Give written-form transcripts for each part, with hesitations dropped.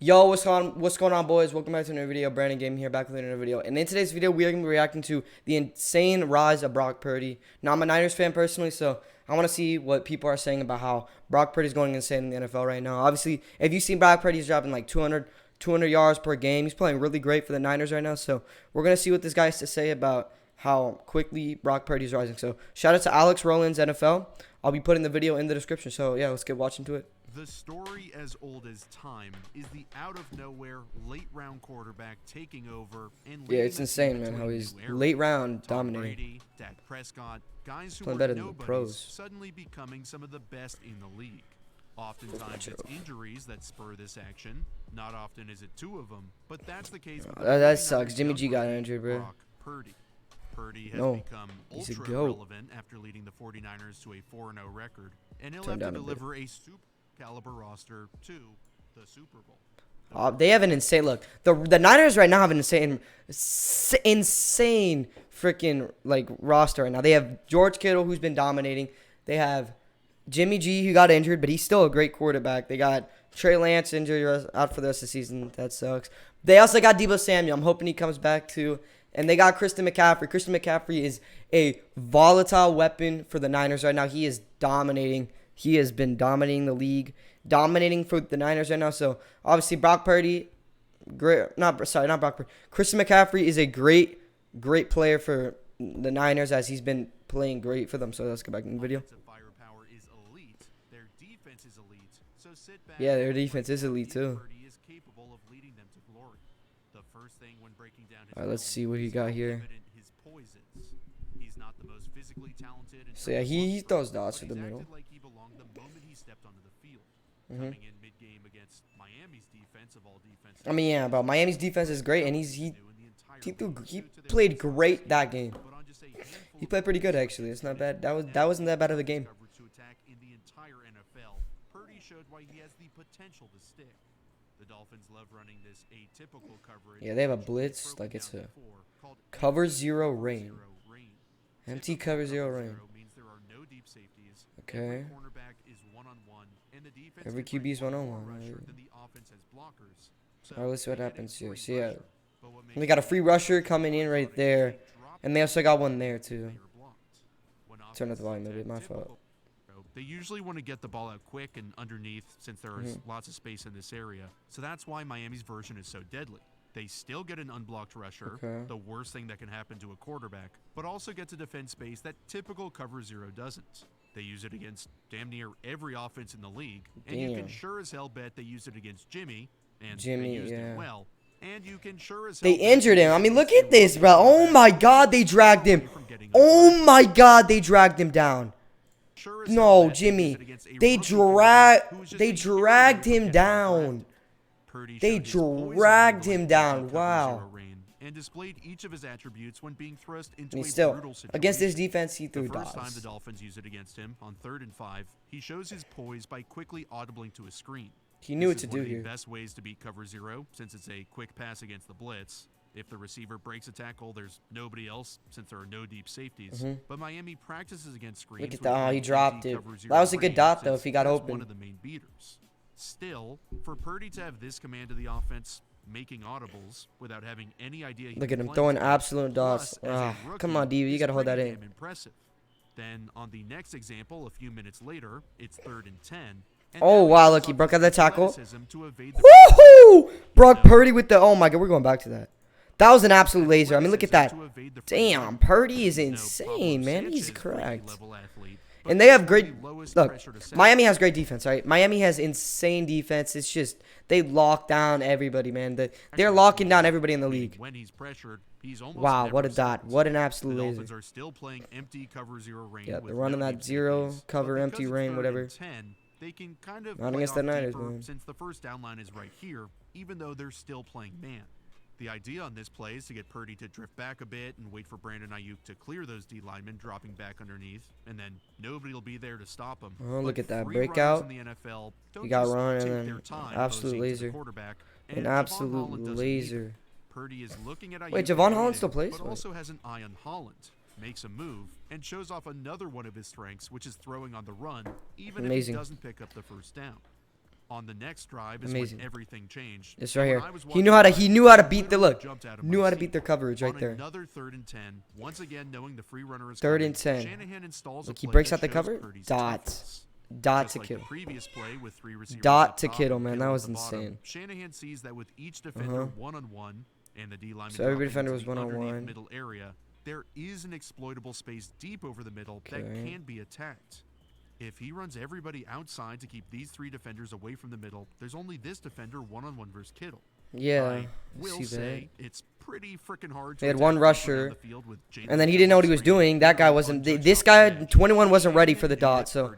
Yo, what's going on, boys? Welcome back to another video. Brandon Gaming here, back with another video. And in today's video, we are going to be reacting to the insane rise of Brock Purdy. Now, I'm a Niners fan personally, so I want to see what people are saying about how Brock Purdy is going insane in the NFL right now. Obviously, if you see Brock Purdy, he's dropping like 200 yards per game. He's playing really great for the Niners right now. So we're going to see what this guy has to say about how quickly Brock Purdy is rising. So shout out to Alex Rollins NFL. I'll be putting the video in the description. So yeah, let's get watching to it. The story as old as time is the out-of-nowhere late-round quarterback taking over and yeah, it's insane, man, how he's late-round dominating. Brady, Dak Prescott, guys who playing are better than the nobodies, pros. suddenly becoming some of the best in the league. Oftentimes, it's injuries that spur this action. Not often is it two of them, but that's the case. That sucks. Jimmy G got injured, bro. Brock Purdy. Purdy has become ultra relevant after leading the 49ers to a 4-0 record, and he'll have to deliver a super caliber roster to the Super Bowl. They have an insane look. The Niners right now have an insane freaking like roster right now. They have George Kittle, who's been dominating. They have Jimmy G, who got injured, but he's still a great quarterback. They got Trey Lance injured out for the rest of the season. That sucks. They also got Deebo Samuel. I'm hoping he comes back too. And they got Christian McCaffrey. Christian McCaffrey is a volatile weapon for the Niners right now. He is dominating. He has been dominating the league, dominating for the Niners right now. So, obviously, Brock Purdy, not Brock Purdy. Christian McCaffrey is a great player for the Niners as he's been playing great for them. So, let's get back in the video. Firepower is elite. Their defense is elite. So sit back. Yeah, their defense is elite, too. Purdy is capable of leading them to glory. The first thing when breaking down his All right, let's see what he got here. He's not the most physically talented. So, yeah, he throws dots for the middle. Coming in mid-game against Miami's defense of all defenses. I mean, yeah, but Miami's defense is great, and he played great that game. He played pretty good actually. It's not bad. That wasn't that bad of a game. To attack in the entire NFL, Purdy showed why he has the potential to stick. The Dolphins love running this atypical coverage. Yeah, they have a blitz like it's a cover zero rain. Empty cover zero rain. Okay. Every QB is one-on-one. Alright, let's see what happens here. So, yeah. We got a free rusher coming in right there. And they also got one there, too. Turn up the volume a bit. My fault. They usually want to get the ball out quick and underneath since there is lots of space in this area. So that's why Miami's version is so deadly. They still get an unblocked rusher, the worst thing that can happen to a quarterback, but also get to defend space that typical cover zero doesn't. They use it against damn near every offense in the league, and you can sure as hell bet they use it against Jimmy, and they used it well. And you can sure as hell they injured him. I mean, look at this, bro. Oh my God, they dragged him. Oh my God, they dragged him down. No, Jimmy. They dragged him down. They dragged him down. Wow. And displayed each of his attributes when being thrust into and a still, brutal situation. Against this defense, he threw dots. The first time the dots. Dolphins use it against him on 3rd and 5, he shows his poise by quickly audibling to a screen. He knew what to do here. This is one of the best ways to beat cover zero since it's a quick pass against the blitz. If the receiver breaks a tackle, there's nobody else since there are no deep safeties. But Miami practices against screens. Look at that. Oh, he dropped it. That was a good dot, though, if he got open. One of the main beaters. Still, for Purdy to have this command of the offense, making audibles without having any idea. Look at him throwing absolute dots. Come on, D. You got to hold that in. Impressive. Then on the next example, a few minutes later, it's 3rd and 10. Oh, wow, look, he broke out the tackle. Woohoo! Brock Purdy with the, oh my God, we're going back to that. That was an absolute laser. I mean, look at that. Damn, Purdy is insane, man. He's correct. And they have great, look, Miami has great defense, right? Miami has insane defense. It's just, they lock down everybody, man. They're locking down everybody in the league. Wow, what a dot. What an absolute laser. Yeah, they're running that zero, cover, empty rain, whatever. They can kind of not against the Niners, man. Since the first down line is right here, even though they're still playing man. The idea on this play is to get Purdy to drift back a bit and wait for Brandon Ayuk to clear those D linemen dropping back underneath, and then nobody will be there to stop him. Oh, look at that breakout. He got run and then absolute laser. An absolute laser. Purdy is looking at Ayuk. Wait, Javon Holland still plays? But also has an eye on Holland. Makes a move and shows off another one of his strengths, which is throwing on the run, even if he doesn't pick up the first down. On the next drive is Amazing. when everything changed. It's right When here. I was He knew how to beat the look. jumped out of Knew my how to seat. beat their coverage right On there. another 3rd and 10, once again knowing the free runner is 3rd coming, and 10. Shanahan installs Look, a he play breaks that out the shows cover. Purdy's Dot. toughness. Dot Just to like Kittle. the previous play with 3 receivers Dot up to top Kittle, and man. Kittle That at was the bottom, insane. Shanahan sees that with each defender one-on-one and the D lineman So every dropping defender into was the underneath one-on-one. middle area, there is an exploitable space deep over the middle that Okay. can be attacked. If he runs everybody outside to keep these 3 defenders away from the middle, there's only this defender one-on-one versus Kittle. Yeah. I will see say that. it's pretty freaking hard to They had attack one people rusher, down the field with Jalen and then he didn't know what he was Screen doing. That guy wasn't. This guy, 21, wasn't ready for the dot, so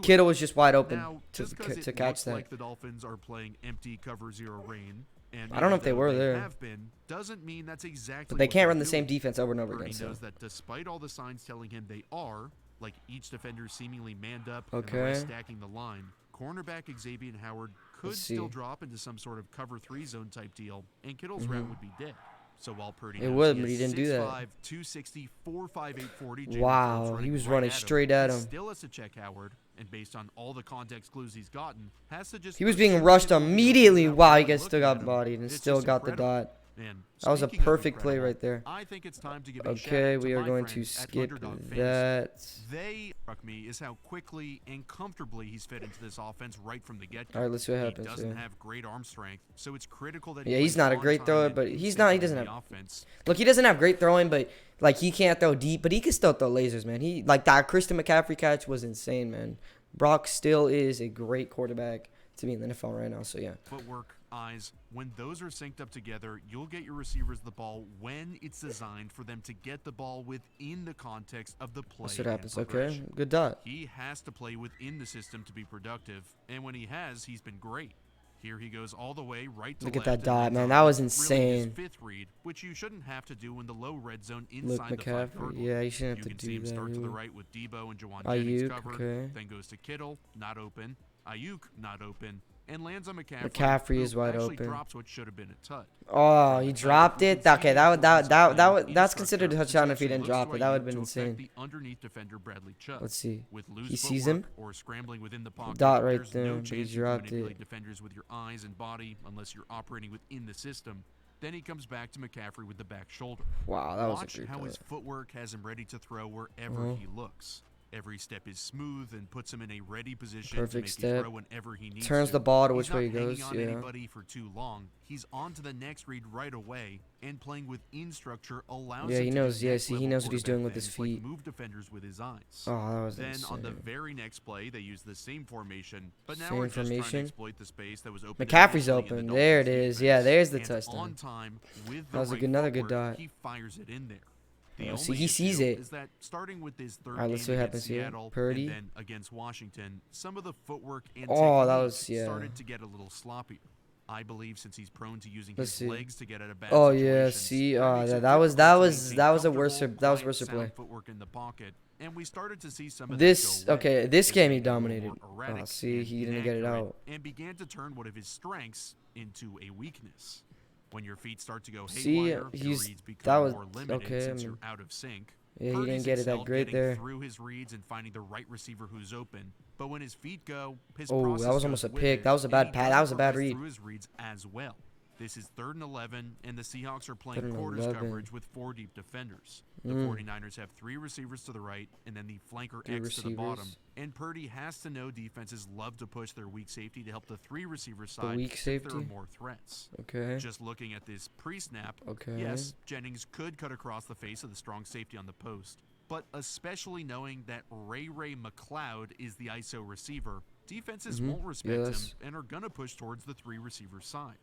Kittle was just wide open Now, to just 'cause to it catch looks that. like the Dolphins are playing empty cover 0 rain, and I don't know if they even though were there. have been, doesn't mean that's exactly But they what can't they're run the same doing. defense over and over Purdy again. So knows that despite all the signs telling him they are, like each defender seemingly manned up and the Okay. rest stacking the line, cornerback Xavier Howard could Let's still see. drop into some sort of cover 3 zone type deal, and Kittle's route would be dead. So while Purdy It knows would, he but he has didn't do that. 6'5", 260, 4'5", 840, Jalen Wow, Phillips he was right running at him, straight at he him. still has to check Howard, and based on all the context clues he's gotten, has to just he was being assume rushed Kittle will be immediately. open Wow, he without gets still looking at got him. bodied and It's still just got the incredible. dot. And That was a speaking of perfect play incredible, right there. I think it's time to give a Okay, shout-out we to are my going to friends at skip Underdog Fantasy. that. They struck me is how quickly and comfortably he's fit into this offense right from the get-go. All right, let's see what He happens. doesn't Yeah. have great arm strength, so it's critical that Yeah, he he's plays not a on great time thrower, and but in he's sync not. He with doesn't the have. offense. Look, he doesn't have great throwing, but like he can't throw deep, but he can still throw lasers, man. He like that Christian McCaffrey catch was insane, man. Brock still is a great quarterback to be in the NFL right now. So yeah. Footwork, eyes, when those are synced up together, you'll get your receivers the ball when it's designed for them to get the ball within the context of the play. That's what and happens. Okay, progression. good dot. He has to play within the system to be productive, and when he has, he's been great. Here he goes all the way right to Look left. at that and dot, ends man. on That was really his insane. 5th read, which you shouldn't have to do in the low red zone Look, inside the 5-yard McCaffrey. line. Yeah, you shouldn't You have can to see do him that. start to the Ooh. right with Debo and Jawan Jennings Ayuk, covered, okay. then goes to Kittle, not open. Ayuk, not open, and lands on McCaffrey. McCaffrey who is wide actually open. drops what should have been a touch. Oh, he dropped it. Okay, that's considered a touchdown if he didn't drop it. That would have been insane. The underneath defender Bradley Chubb. Let's see. With loose He sees footwork him. Or scrambling within the pocket, Dot right there's there, no but he chance you can dropped manipulate it. defenders with your eyes and body unless you're operating within the system. Then he comes back to McCaffrey with the back shoulder. Wow, that was Watch a great how play. his footwork has him ready to throw wherever Uh-huh. he looks. Every step is smooth and puts him in a ready position Perfect to make step. a throw whenever he needs Turns to. the ball to He's which way he not hanging goes, on yeah. anybody for too long. He's on to the next read right away, and playing within structure allows Yeah, him he to knows. do Yeah, next see, he level knows what he's doing with quarterback his things, like feet. move defenders with his eyes. Oh, that was Then insane. on the very next play, they use the same formation, but now Same we're just trying to formation. exploit the space that was open. McCaffrey's initially in open. the There it Dolphins' is. Yeah, defense. there's the And touchdown. on time with the That was right another good footwork, dot. He fires it in there. The Oh, see, only he sees issue it. is that starting with his third Alright, let's game see what against happens here. Seattle Purdy. and then against Washington, some of the footwork and Oh, that technique was- yeah. started to get a little sloppier. I believe since he's prone to using Let's his see. legs to get out of bad Oh yeah, situations, see, that makes it that was difficult to maintain a worse comfortable, that was quiet, worse sound play. footwork in the pocket, and we started to see some of This that go away. okay, this His game he being a little dominated. more erratic Oh, see, and he didn't get it inaccurate, out. and began to turn one of his strengths into a weakness. When your feet start to go See, haywire, your he's- reads become that was- more limited okay, I since mean- you're out of sync. Yeah, he Purdy's didn't get it that excelled great getting there. through his reads and finding the right receiver who's open. But when his feet go, his Oh, that process was goes almost a with pick. it, That was a and bad he pass. That doesn't was a bad progress read. through his reads as well. This is 3rd and 11, and the Seahawks are playing 3rd and quarters 11. coverage with 4 deep defenders. The 49ers have 3 receivers to the right, and then the flanker 3 X to the bottom. receivers. And Purdy has to know defenses love to push their weak safety to help the 3 receiver side weak if there are safety? more threats. Okay. Just looking at this pre-snap, Okay. yes, Jennings could cut across the face of the strong safety on the post. But especially knowing that Ray McLeod is the ISO receiver, defenses won't respect Yes. him and are going to push towards the 3 receiver side.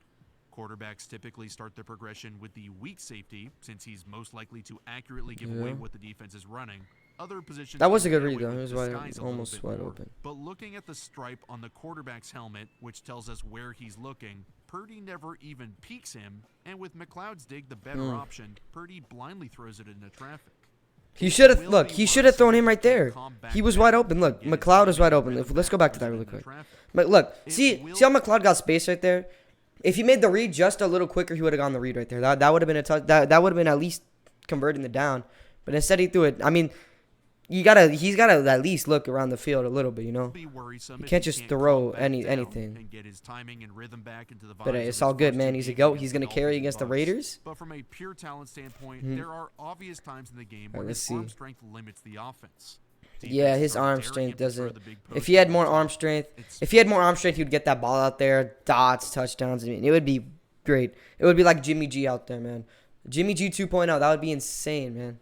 Quarterbacks typically start the progression with the weak safety, since he's most likely to accurately give away Yeah. what the defense is running. Other positions That was a can good get read away though. with He was disguise a little almost bit wide more. open. But looking at the stripe on the quarterback's helmet, which tells us where he's looking, Purdy never even peeks him, and with McLeod's dig the better option, Purdy blindly throws it into traffic. He should have look. He should have thrown him right there. He was wide open. Look, McLeod was wide open. Let's go back to that really quick. But look, see how McLeod got space right there. If he made the read just a little quicker, he would have gone the read right there. That would have been a touch. That would have been at least converting the down. But instead, he threw it. I mean, he's gotta at least look around the field a little bit, you know. Be worrisome You if can't he just can't throw calm back down anything. and get his timing and rhythm back into the But vibes of it's his all good, first man. two He's a games GOAT. against He's the gonna carry Dolphins and against the Bucs. Raiders. But from a pure talent standpoint, there are obvious times in the game where let's his arm see. strength limits the offense. Yeah, Defenses his are arm daring strength him to throw doesn't. the big If post he had all more the arm time. strength, It's if he had more arm strength, he would get that ball out there, dots, touchdowns. I mean, it would be great. It would be like Jimmy G out there, man. Jimmy G 2.0. That would be insane, man.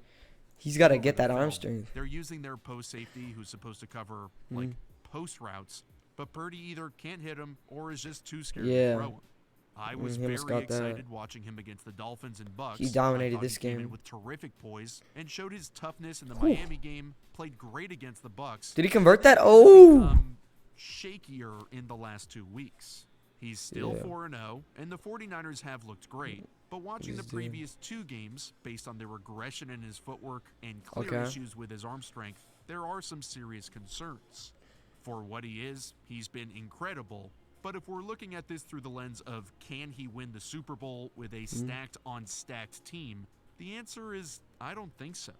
He's got to over get the that arm film, strength. They're using their post safety who's supposed to cover like post routes, but Purdy either can't hit him or is just too scared to throw him. I was he almost very got that. excited watching him against the Dolphins and Bucks. He dominated I thought this he came in game. with terrific poise and showed his toughness in the Miami game. Played great against the Bucks. Did he convert that? He's Oh! become shakier in the last 2 weeks. He's still Yeah. 4-0, and the 49ers have looked great. But watching the He's doing. previous 2 games, based on the regression in his footwork and clear Okay. issues with his arm strength, there are some serious concerns. For what he is, he's been incredible. But if we're looking at this through the lens of can he win the Super Bowl with a stacked-on-stacked team, the answer is I don't think so.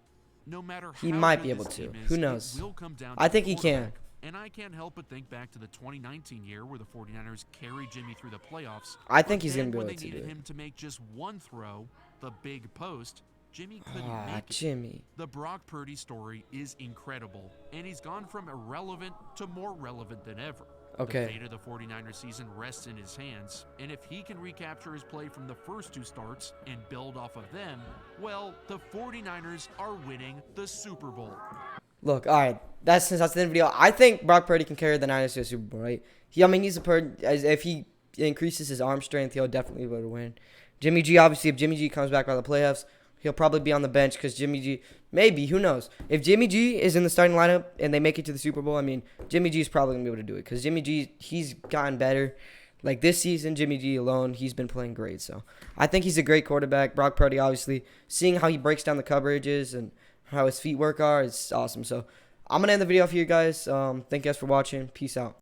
No matter how He might good be able this to. team is, Who knows? It will come down I to think the he can. quarterback. And I can't help but think back to the 2019 year where the 49ers carried Jimmy through the playoffs. I think But he's gonna then be when able they to do needed it. him to make just one throw, the big post, Jimmy couldn't Ah, make it. Jimmy. The Brock Purdy story is incredible, and he's gone from irrelevant to more relevant than ever. Okay. The fate of the 49ers season rests in his hands, and if he can recapture his play from the first 2 starts and build off of them, well, the 49ers are winning the Super Bowl. Look, all right. That's the end of the video. I think Brock Purdy can carry the Niners to a Super Bowl, right? He's a if he increases his arm strength, he'll definitely be able to win. Jimmy G, obviously, if Jimmy G comes back by the playoffs, he'll probably be on the bench because Jimmy G, maybe, who knows? If Jimmy G is in the starting lineup and they make it to the Super Bowl, I mean, Jimmy G is probably going to be able to do it because Jimmy G, he's gotten better. Like this season, Jimmy G alone, he's been playing great. So I think he's a great quarterback. Brock Purdy, obviously, seeing how he breaks down the coverages and how his feet work are, it's awesome. So I'm going to end the video for you guys. Thank you guys for watching. Peace out.